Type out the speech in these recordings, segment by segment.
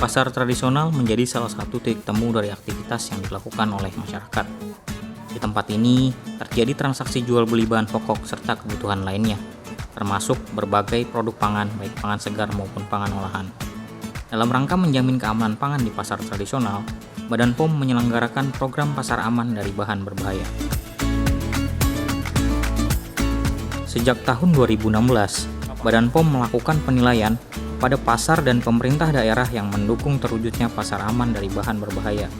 Pasar tradisional menjadi salah satu titik temu dari aktivitas yang dilakukan oleh masyarakat. Di tempat ini terjadi transaksi jual beli bahan pokok serta kebutuhan lainnya, termasuk berbagai produk pangan, baik pangan segar maupun pangan olahan. Dalam rangka menjamin keamanan pangan di pasar tradisional, Badan POM menyelenggarakan program pasar aman dari bahan berbahaya. Sejak tahun 2016, Badan POM melakukan penilaian pada pasar dan pemerintah daerah yang mendukung terwujudnya pasar aman dari bahan berbahaya.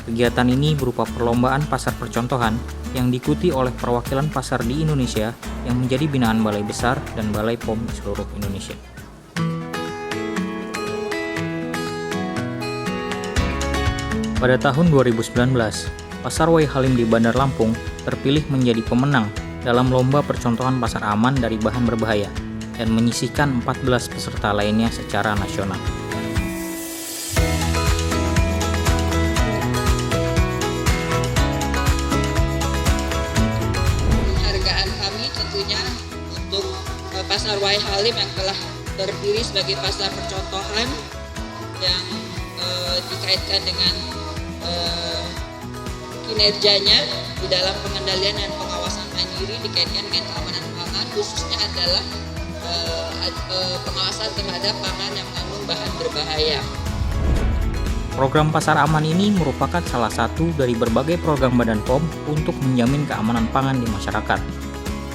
Kegiatan ini berupa perlombaan pasar percontohan yang diikuti oleh perwakilan pasar di Indonesia yang menjadi binaan Balai Besar dan Balai POM di seluruh Indonesia. Pada tahun 2019, Pasar Wai Halim di Bandar Lampung terpilih menjadi pemenang dalam lomba percontohan pasar aman dari bahan berbahaya dan menyisihkan 14 peserta lainnya secara nasional. Penghargaan kami tentunya untuk Pasar Wai Halim yang telah terpilih sebagai pasar percontohan yang dikaitkan dengan kinerjanya di dalam pengendalian dan pengawasan mandiri dikaitkan dengan keamanan pangan, khususnya adalah pengawasan terhadap pangan yang mengandung bahan berbahaya. Program Pasar Aman ini merupakan salah satu dari berbagai program Badan POM untuk menjamin keamanan pangan di masyarakat.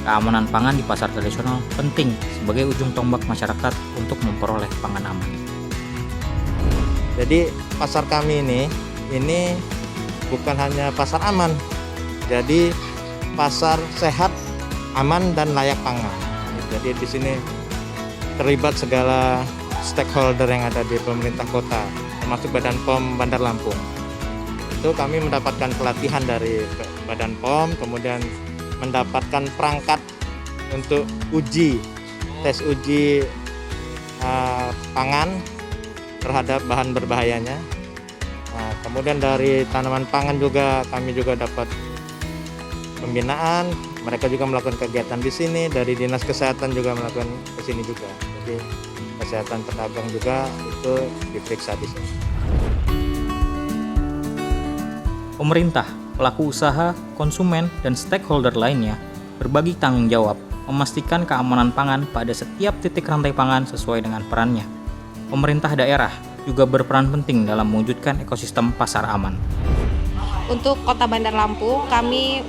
Keamanan pangan di pasar tradisional penting sebagai ujung tombak masyarakat untuk memperoleh pangan aman. Jadi pasar kami ini bukan hanya pasar aman, jadi pasar sehat, aman dan layak pangan. Jadi di sini terlibat segala stakeholder yang ada di pemerintah kota, termasuk Badan POM Bandar Lampung. Itu kami mendapatkan pelatihan dari Badan POM, kemudian mendapatkan perangkat untuk tes uji pangan terhadap bahan berbahayanya. Nah, kemudian dari tanaman pangan juga kami juga dapat pembinaan. Mereka juga melakukan kegiatan di sini. Dari Dinas Kesehatan juga melakukan ke sini juga. Jadi kesehatan pedagang juga itu diperiksa di sini. Pemerintah, pelaku usaha, konsumen, dan stakeholder lainnya berbagi tanggung jawab memastikan keamanan pangan pada setiap titik rantai pangan sesuai dengan perannya. Pemerintah daerah juga berperan penting dalam mewujudkan ekosistem pasar aman. Untuk Kota Bandar Lampung, kami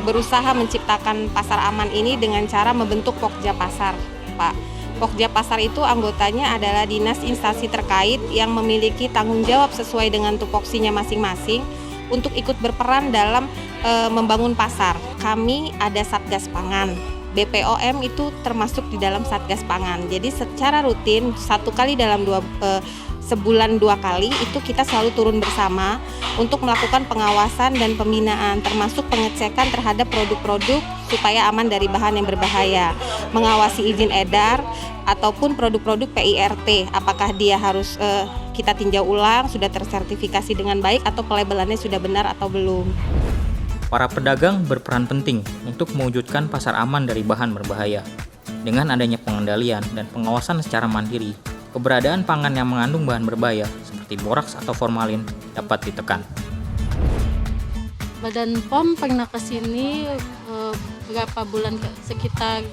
berusaha menciptakan pasar aman ini dengan cara membentuk Pokja Pasar, Pak. Pokja Pasar itu anggotanya adalah dinas instansi terkait yang memiliki tanggung jawab sesuai dengan tupoksinya masing-masing untuk ikut berperan dalam membangun pasar. Kami ada Satgas Pangan. BPOM itu termasuk di dalam Satgas Pangan. Jadi secara rutin satu kali dalam sebulan 2 kali itu kita selalu turun bersama untuk melakukan pengawasan dan pembinaan, termasuk pengecekan terhadap produk-produk supaya aman dari bahan yang berbahaya, mengawasi izin edar ataupun produk-produk PIRT, apakah dia harus kita tinjau ulang, sudah tersertifikasi dengan baik atau pelabelannya sudah benar atau belum. Para pedagang berperan penting untuk mewujudkan pasar aman dari bahan berbahaya. Dengan adanya pengendalian dan pengawasan secara mandiri, keberadaan pangan yang mengandung bahan berbahaya seperti boraks atau formalin dapat ditekan. Badan POM pernah ke sini beberapa bulan, sekitar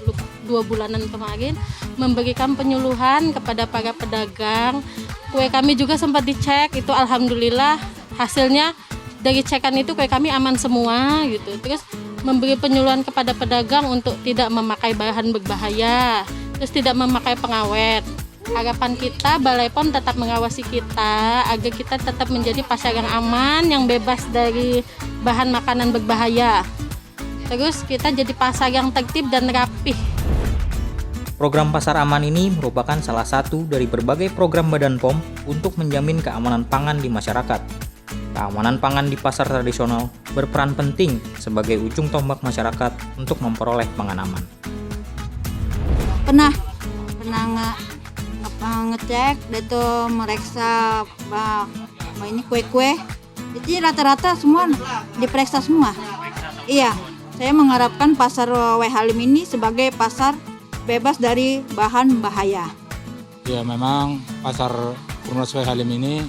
2 bulanan kemarin, memberikan penyuluhan kepada para pedagang. Kue kami juga sempat dicek, itu alhamdulillah hasilnya dari cekan itu kue kami aman semua gitu. Terus memberi penyuluhan kepada pedagang untuk tidak memakai bahan berbahaya, terus tidak memakai pengawet. Harapan kita Balai POM tetap mengawasi kita agar kita tetap menjadi pasar yang aman, yang bebas dari bahan makanan berbahaya. Terus kita jadi pasar yang tertib dan rapih. Program Pasar Aman ini merupakan salah satu dari berbagai program Badan POM untuk menjamin keamanan pangan di masyarakat. Keamanan pangan di pasar tradisional berperan penting sebagai ujung tombak masyarakat untuk memperoleh pangan aman. Pernah ngecek, itu meriksa ini kue-kue. Jadi rata-rata semua diperiksa semua. Iya, saya mengharapkan pasar Wai Halim ini sebagai pasar bebas dari bahan bahaya. Ya memang pasar Perumnas W. Halim ini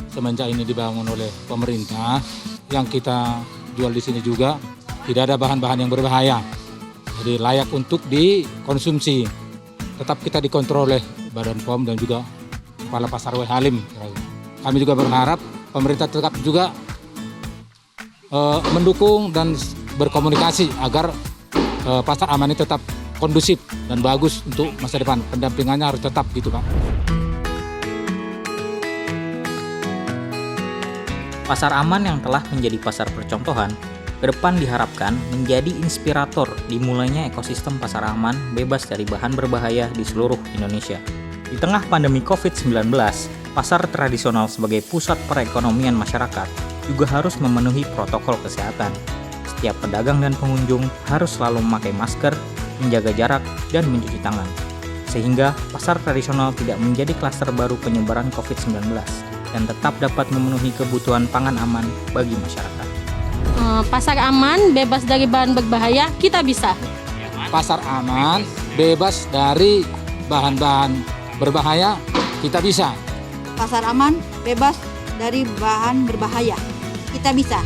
semenjak ini dibangun oleh pemerintah, yang kita jual di sini juga tidak ada bahan-bahan yang berbahaya. Jadi layak untuk dikonsumsi. Tetap kita dikontrol oleh Badan POM dan juga Kepala Pasar W. Halim. Kami juga berharap pemerintah tetap juga mendukung dan berkomunikasi agar Pasar Aman ini tetap kondusif dan bagus untuk masa depan. Pendampingannya harus tetap gitu, Pak. Pasar Aman yang telah menjadi pasar percontohan, ke depan diharapkan menjadi inspirator dimulainya ekosistem pasar aman bebas dari bahan berbahaya di seluruh Indonesia. Di tengah pandemi COVID-19, pasar tradisional sebagai pusat perekonomian masyarakat juga harus memenuhi protokol kesehatan. Setiap pedagang dan pengunjung harus selalu memakai masker, menjaga jarak, dan mencuci tangan. Sehingga pasar tradisional tidak menjadi klaster baru penyebaran COVID-19 dan tetap dapat memenuhi kebutuhan pangan aman bagi masyarakat. Pasar aman, bebas dari bahan berbahaya, kita bisa. Pasar aman, bebas dari bahan-bahan berbahaya, kita bisa. Pasar aman, bebas dari bahan berbahaya. Kita bisa.